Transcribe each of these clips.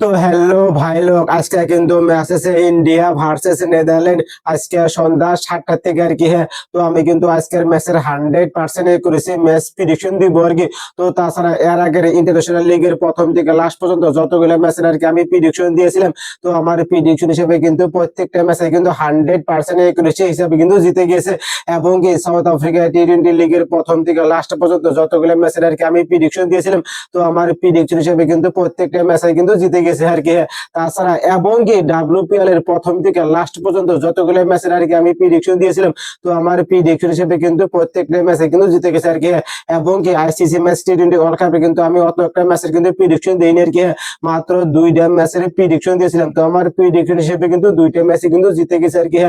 তো হ্যালো ভাই লোক, আজকে কিন্তু ম্যাচ আছে ইন্ডিয়া ভার্সেস নেদারল্যান্ড। আজকে সন্ধ্যা 7টা থেকে আর কি। হ্যাঁ, তো আমি কিন্তু আজকের ম্যাচের 100% করেছি, ম্যাচ প্রেডিকশন দিব আর কি। তো তাছাড়া এর আগের ইন্টারন্যাশনাল লিগের প্রথম থেকে লাস্ট পর্যন্ত যতগুলো ম্যাচের আর কি আমি প্রেডিকশন দিয়েছিলাম, তো আমার প্রেডিকশন হিসেবে কিন্তু প্রত্যেকটা ম্যাচে কিন্তু 100% করেছি হিসাবে কিন্তু জিতে গেছে। এবং কি সাউথ আফ্রিকা টি-20 লিগের প্রথম থেকে লাস্ট পর্যন্ত যতগুলো ম্যাচের আর কি আমি প্রেডিকশন দিয়েছিলাম, তো আমার প্রেডিকশন হিসেবে কিন্তু প্রত্যেকটা ম্যাচে কিন্তু জিতে গেছে আর কি। তাছাড়া এবং কি WPL এর প্রথম থেকে লাস্ট পর্যন্ত যতগুলো ম্যাচের আর কি আমি প্রেডিকশন দিয়েছিলাম, তো আমার প্রেডিকশন হিসেবে কিন্তু প্রত্যেকটা ম্যাচে কিন্তু জিতে গেছে আর কি। এবং কি ICC ম্যাচ টি-20 ওয়ার্ল্ড কাপে কিন্তু আমি অত একটা ম্যাচের কিন্তু প্রেডিকশন দেইনি আর কি, মাত্র 2টা ম্যাচের প্রেডিকশন দিয়েছিলাম। তো আমার প্রেডিকশন হিসেবে কিন্তু 2টা ম্যাচে কিন্তু জিতে গেছে আর কি।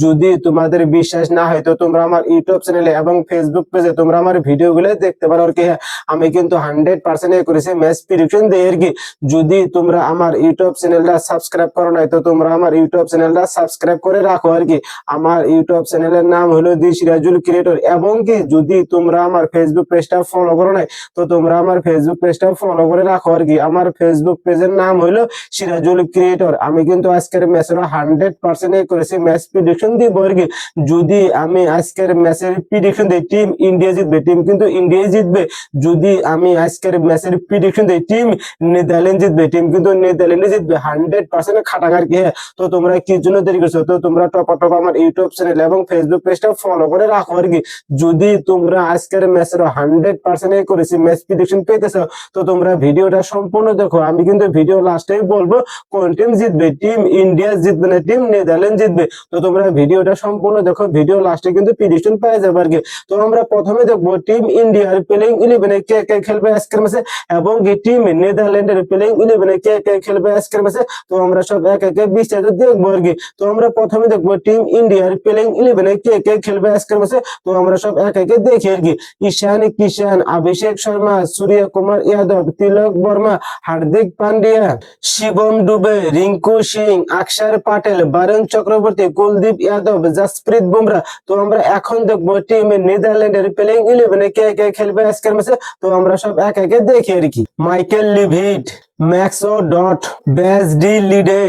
যদি তোমাদের বিশ্বাস না হয় তো তোমরা আমার ইউটিউব চ্যানেলে এবং ফেসবুক পেজে তোমরা আমার ভিডিও গুলো দেখতে পারো আর কি। আমি কিন্তু 100% করেছি ম্যাচ প্রেডিকশন দেই আর কি। যদি তোমরা আমার ইউটিউব চ্যানেলটা সাবস্ক্রাইব করো নাই তো তোমরা আমার ইউটিউব চ্যানেলটা সাবস্ক্রাইব করে রাখো আর কি। আমার ইউটিউব চ্যানেলের নাম হলো দি সিরাজুল ক্রিয়েটর। এবং কি যদি তোমরা আমার ফেসবুক পেজটা ফলো করো নাই তো তোমরা আমার ফেসবুক পেজটা ফলো করে রাখো আর কি। আমার ফেসবুক পেজের নাম হলো সিরাজুল ক্রিয়েটর। আমি কিন্তু আজকের ম্যাচের 100% করেছি ম্যাচ প্রেডিকশন দিব আর কি। যদি আমি আজকের ম্যাচের প্রেডিকশন দিই টিম ইন্ডিয়া জিতবে, টিম কিন্তু ইন্ডিয়া জিতবে। যদি আমি আজকের ম্যাচের প্রেডিকশন দিই টিম নেদারল্যান্ড জিতবে, টিম কিন্তু নেদারল্যান্ড জিতবে। 100% খাটাঙ্গার কি। তো তোমরা কি জন্য দেরি করছো? তো তোমরা টপ আমার ইউটিউব চ্যানেল এবং ফেসবুক পেজটা ফলো করে রাখো আর কি। যদি তোমরা আজকের ম্যাচের 100% করেছি ম্যাচ প্রেডিকশন পেতেছো তো তোমরা ভিডিওটা সম্পূর্ণ দেখো। আমি কিন্তু ভিডিও লাস্টেই বলবো কোন টিম জিতবে, টিম ইন্ডিয়া জিতবে না টিম নেদারল্যান্ড জিতবে। তো তোমরা ভিডিওটা সম্পূর্ণ দেখো, ভিডিও লাস্টে কিন্তু প্রেডিকশন পেয়ে যাবে আর কি। তো আমরা প্রথমে দেখবো টিম ইন্ডিয়ার প্লেইং 11 কে কে খেলবে আজকের ম্যাচে এবং টিম নেদারল্যান্ডের প্লেইং 11 কে কে খেলবে আজকের ম্যাচে। তো আমরা সব এক একে বিস্তারিত দেখবো আর কি। তো আমরা প্রথমে দেখবো টিম ইন্ডিয়ার প্লেইং 11 কে কে খেলবে আজকের ম্যাচে। তো আমরা সব এক একে দেখি আর কি। ঈশান কিষান, অভিষেক শর্মা, সূর্য কুমার যাদব, তিলক বর্মা, হার্দিক পান্ডিয়া, শিবম দুবে, রিঙ্কু সিং, অক্ষর প্যাটেল, বরুণ চক্রবর্তী, কুলদীপ যাদব, জসপ্রীত বুমরাহ। তো আমরা এখন দেখবো টিম নেদারল্যান্ডের প্লেইং 11 কে কে খেলবে আজকের ম্যাচে। তো আমরা সব এক একে দেখি আর কি। Michael Levitt, Max O'Dowd, Bas de Leede,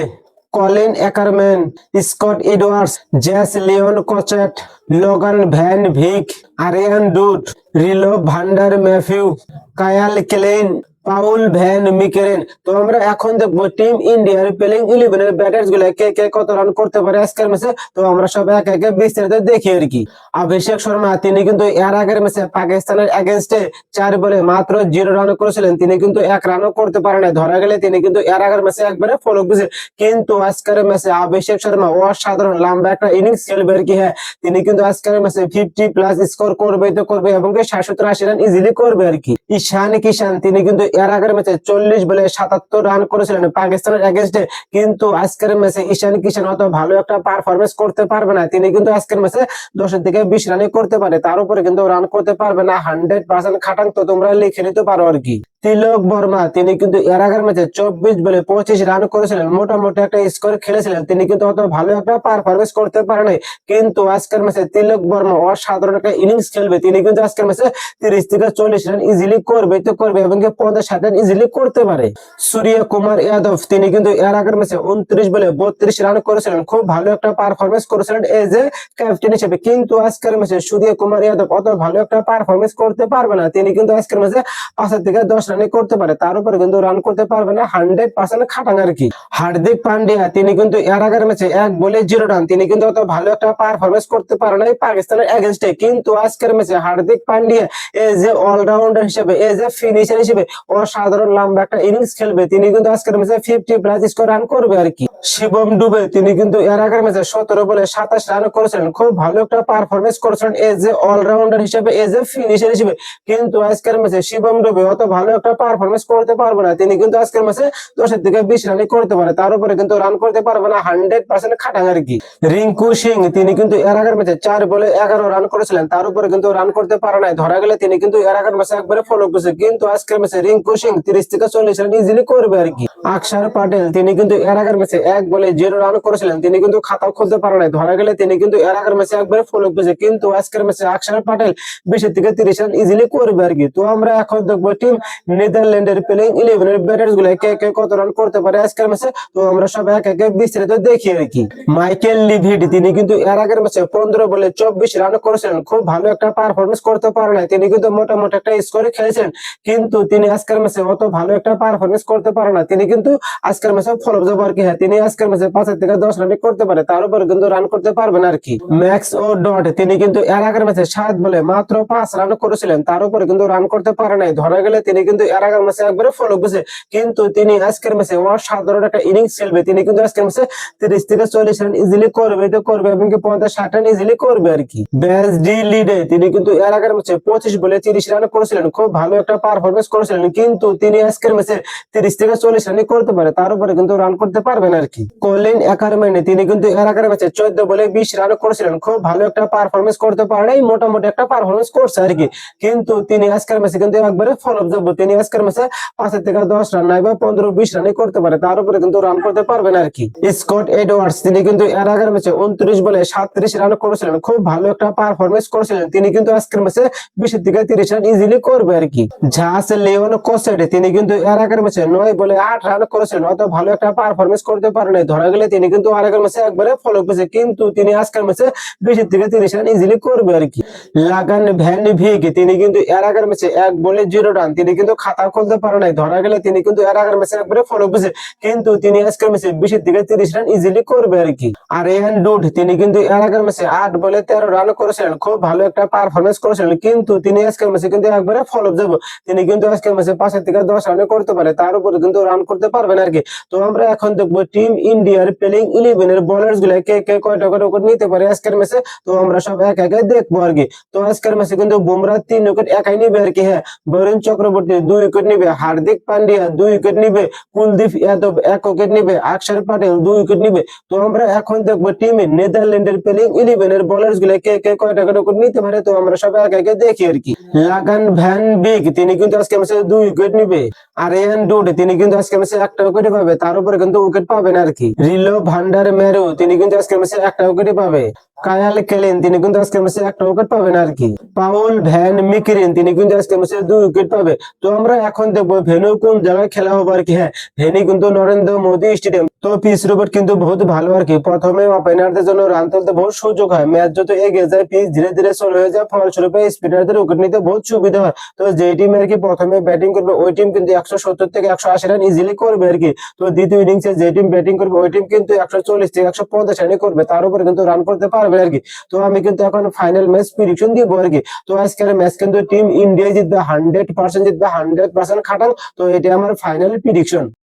Colin Ackermann, Scott Edwards, জেস লিওন কোচেট, Logan van Beek, Aryan Dutt, Roelof van der Merwe, Kyle Klein, Paul van Meekeren. তো আমরা এখন দেখবো টিম ইন্ডিয়ার প্লেইং 11 ব্যাটার্স গুলো কে কে কত রান করতে পারে আজকের ম্যাচে। তো আমরা সব এক একে বিস্তারিত দেখি আর কি। অভিষেক শর্মা তিনি কিন্তু এর আগের ম্যাচে পাকিস্তানের এগেইনস্টে 4 বলে মাত্র 0 রান করেছিলেন, তিনি কিন্তু 1 রানও করতে পারে না। ধরা গেলে তিনি কিন্তু এর আগের ম্যাচে একবারে ফলো করেছে, কিন্তু আজকের ম্যাচে অভিষেক শর্মা অসাধারণ লম্বা একটা ইনিংস খেলবে আর কি। হ্যাঁ, তিনি কিন্তু আজকের ম্যাচে 50+ স্কোর করবে তো করবে এবং 60-80 রান ইজিলি করবে আর কি। ঈশান কিষান তিনি কিন্তু এর আগের ম্যাচে 40 বলে 77 রান করেছিলেন পাকিস্তানের এগেইনস্টে, কিন্তু আজকের ম্যাচে ঈশান কিষান অত ভালো একটা পারফরমেন্স করতে পারবে না। তিনি কিন্তু আজকের ম্যাচে 10 থেকে 20 রানই করতে পারে, তার উপরে কিন্তু রান করতে পারবে না। 100% খাটাং। তো তোমরা লিখে নিতে পারো আর কি। তিলক বর্মা তিনি কিন্তু এর আগের ম্যাচে 24 বলে 25 রান করেছিলেন, মোটামুটি একটা স্কোর খেলেছিলেন, তিনি কিন্তু অত ভালো একটা পারফরমেন্স করতে পারে নাই। কিন্তু আজকের ম্যাচে তিলক বর্মা অসাধারণ একটা ইনিংস খেলবে, তিনি কিন্তু আজকের ম্যাচে 30 থেকে 40 রান ইজিলি করবে তো করবে এবং 50 রান ইজিলি করতে পারে। সূর্য কুমার যাদব তিনি কিন্তু এর আগের ম্যাচে 29 বলে 32 রান করেছিলেন, খুব ভালো একটা পারফরমেন্স করেছিলেন এজ এ ক্যাপ্টেন হিসেবে। কিন্তু আজকের ম্যাচে সূর্য কুমার যাদব অত ভালো একটা পারফরমেন্স করতে পারবে না, তিনি কিন্তু আজকের ম্যাচে 5 থেকে 10 রানে করতে পারে, তার উপরে কিন্তু রান করতে পারবে না। 100% খাটাং আর কি। হার্দিক পান্ডিয়া তিনি কিন্তু এর আগের ম্যাচে 1 বলে 0 রান, তিনি কিন্তু অত ভালো একটা পারফরমেন্স করতে পারে নাই পাকিস্তানের এগেইনস্টে। কিন্তু আজকের ম্যাচে Hardik Pandya as a allrounder হিসেবে, এজ এ ফিনিশার হিসেবে অসাধারণ লম্বা একটা ইনিংস খেলবে, তিনি কিন্তু আজকের ম্যাচে 50+ স্কোর রান করবে আর কি। শিবম দুবে তিনি কিন্তু এর আগের ম্যাচে 17 বলে 27 রান করেছিলেন, খুব ভালো একটা পারফরমেন্স করেছিলেন এজ এ অলরাউন্ডার হিসেবে, এজ এ ফিনিশার হিসেবে। কিন্তু আজকের ম্যাচে শিবম দুবে অত ভালো একটা পারফরমেন্স করতে পারবে না, তিনি কিন্তু আজকের ম্যাচে 10 থেকে 20 রানই করতে পারে, তার উপরে কিন্তু রান করতে পারবে না। 100% খাটাং আর কি। রিঙ্কু সিং তিনি কিন্তু এর আগের ম্যাচে 4 বলে 11 রান করেছিলেন, তার উপরে কিন্তু রান করতে পারে নাই। ধরা গেলে তিনি কিন্তু এর আগের ম্যাচে একবারে ফলো করেছে, কিন্তু আজকের ম্যাচে রিঙ্কু সিং 30 থেকে 40 রান ইজিলি করবে আর কি। অক্ষর প্যাটেল তিনি কিন্তু এর আগের ম্যাচে 1 বলে 0 রান করেছিলেন, তিনি কিন্তু খাতাও খুলতে পারে নাই। ধরা গেলে তিনি কিন্তু এর আগের ম্যাচে একবারে ফলো করেছে, কিন্তু আজকের ম্যাচে অক্ষর প্যাটেল 20 থেকে 30 রান ইজিলি করবে আর কি। তো আমরা এখন দেখবো টিম নেদারল্যান্ডের প্লেইং 11 এর ব্যাটার্স গুলো কে কে কত রান করতে পারে আজকের ম্যাচে, তো আমরা সব এক এক বিস্তারিত দেখি আর কি। মাইকেল লিভিড তিনি কিন্তু এর আগের ম্যাচে 15 বলে 24 রান করেছিলেন, খুব ভালো একটা পারফরমেন্স করতে পারে না, তিনি কিন্তু মোটামুটি একটা স্কোরে খেলেছেন, কিন্তু তিনি আজকের ম্যাচে অত ভালো একটা পারফরমেন্স করতে পারে না, তিনি কিন্তু আজকের ম্যাচে ফলো যাবো আর কি। হ্যাঁ, তিনি আজকের ম্যাচে 5 থেকে 10 রান করতে পারে, তার উপরে কিন্তু রান করতে পারবেন আর কি। ম্যাক্স ও ডট তিনি কিন্তু এর আগের ম্যাচে 7 বলে মাত্র 5 রান করেছিলেন, তার উপরে কিন্তু রান করতে পারে নাই, ধরা গেলে তিনি কিন্তু এর আগের ম্যাচে একবারে ফলো গেছে, কিন্তু তিনি আজকের ম্যাচে অসাধারণ একটা ইনিংস খেলবে, তিনি কিন্তু আজকের ম্যাচে 30 থেকে 40 রান ইজিলি করবে এবং কি 50-60 রান ইজিলি করবে আর কি। ব্যাস ডি লিডে তিনি কিন্তু এর আগের ম্যাচে 25 বলে 30 রান করেছিলেন, খুব ভালো একটা পারফরমেন্স করেছিলেন, কিন্তু তিনি আজকের ম্যাচে 30 থেকে 40 রান করতে পারে, তার উপরে কিন্তু রান করতে পারবেন আর কি। কলিন অ্যাকারম্যান তিনি কিন্তু এর আগের ম্যাচে 14 বলে 20 রান করেছিলেন, খুব ভালো একটা পারফরমেন্স করতে পারে নাই, মোটামুটি একটা পারফরমেন্স করছে আর কি, কিন্তু তিনি আজকের ম্যাচে কিন্তু একবারে ফলো যাব, তিনি আজকের ম্যাচে 5 থেকে 10 রান নাই বা 15-20 রানই করতে পারে, তার উপরে কিন্তু রান করতে পারবেন আর কি। স্কট এডওয়ার্ডস তিনি কিন্তু এর আগের ম্যাচে 29 বলে 37 রান করেছিলেন, খুব ভালো একটা পারফরমেন্স করেছিলেন, তিনি কিন্তু আজকের ম্যাচে 20 থেকে 30 রান ইজিলি করবে আর কি। ঝাস লিওন কোসেট তিনি কিন্তু এর আগের ম্যাচে 9 বলে 8 রান করেছিলেন, অত ভালো একটা পারফরমেন্স করতে পারে নাই, ধরা গেলে তিনি কিন্তু আর আগের ম্যাচে একবারে ফলো পেয়েছে, কিন্তু তিনি আজকের ম্যাচে 20 থেকে 30 রান ইজিলি করবে আর কি। লাগান ভ্যান ভিক তিনি কিন্তু এর আগের ম্যাচে 1 বলে 0 রান, তিনি কিন্তু খাতা খুলতে পারে নাই, ধরা গেলে তিনি কিন্তু এর আগের ম্যাচে একবারে ফলো পেয়েছে, কিন্তু তিনি আজকের ম্যাচে 20 থেকে 30 রান ইজিলি করবে আর কি। আর এন ডুড তিনি কিন্তু এর আগের ম্যাচে 8 বলে 13 রান করেছিলেন, খুব ভালো একটা পারফরমেন্স করেছিলেন, কিন্তু তিনি আজকের ম্যাচে কিন্তু একবারে ফলো যাব, তিনি কিন্তু আজকের ম্যাচে 5 থেকে 10 রান করতে পারে, তার উপরে কিন্তু রান করতে পারবেন আর কি। তো আমরা এখন দেখবো টিম ইন্ডিয়ার প্লেইং 11 এর বোলার্স গুলা কে কে কয়টা করে উইকেট নিতে পারে আজকের ম্যাচে, তো আমরা সব এক এক দেখবো আর কি। তো আজকের ম্যাচে কিন্তু বুমরা 3 উইকেট একাই নিবে আর কি। হ্যাঁ, বরুণ চক্রবর্তী 2 উইকেট নিবে, হার্দিক পান্ডিয়া 2 উইকেট নিবে, কুলদীপ যাদব 1 উইকেট নিবে, অক্ষর প্যাটেল 2 উইকেট নিবে। তো আমরা এখন দেখবো টিমে নেদারল্যান্ডের প্লেইং 11 এর বোলার্স গুলা কে কে কয়টা করে উইকেট নিতে পারে, তো আমরা সব এক এক দেখি আর কি। লাগান ভ্যান বিগ তিনি কিন্তু আজকে ম্যাচে 2 উইকেট নিবে, আর এন ডুড তিনি কিন্তু আজকে ম্যাচে একটা উইকেট পাবে, তার উপরে কিন্তু উইকেট পাবেন আর কি। রিলো ভান্ডার মেরু তিনি কিন্তু আজকে ম্যাচে একটা উইকেট পাবে। কায়াল কেলেন তিনি কিন্তু আজকে ম্যাচে একটা উইকেট পাবেন আর কি। পাউল ভ্যান মিকেরিন তিনি কিন্তু আজকে ম্যাচে 2 উইকেট পাবে। তো আমরা এখন দেখবো ভেন্যু কোন জায়গায় খেলা হবে আর কি। হ্যাঁ, ভেন্যু কিন্তু নরেন্দ্র মোদী স্টেডিয়াম। তো পিচ রোবট কিন্তু বহুত ভালো আর কি, প্রথমে ওপেনারদের জন্য রান তুলতে বহুত সুযোগ হয়, ম্যাচ যত এগিয়ে যায় পিচ ধীরে ধীরে স্লো হয়ে যায়, ফলস্বরূপ স্পিনারদের উইকেট নিতে বহুত সুবিধা হয়। তো যে টিম আর কি প্রথমে ব্যাটিং করবে ওই টিম কিন্তু 170 থেকে 180 রান ইজিলি করবে আর কি। তো দ্বিতীয় ইনিংসে যে টিম ব্যাটিং করবে ওই টিম কিন্তু 140 থেকে 150 রানই করবে, তার উপরে কিন্তু রান করতে পারবে আর কি। তো আমি কিন্তু এখন ফাইনাল ম্যাচ প্রেডিকশন দিব আর কি। তো আজকের ম্যাচ কিন্তু টিম ইন্ডিয়া জিতবে, 100% জিতবে, 100% খাটাং। তো এটা আমার ফাইনাল প্রেডিকশন।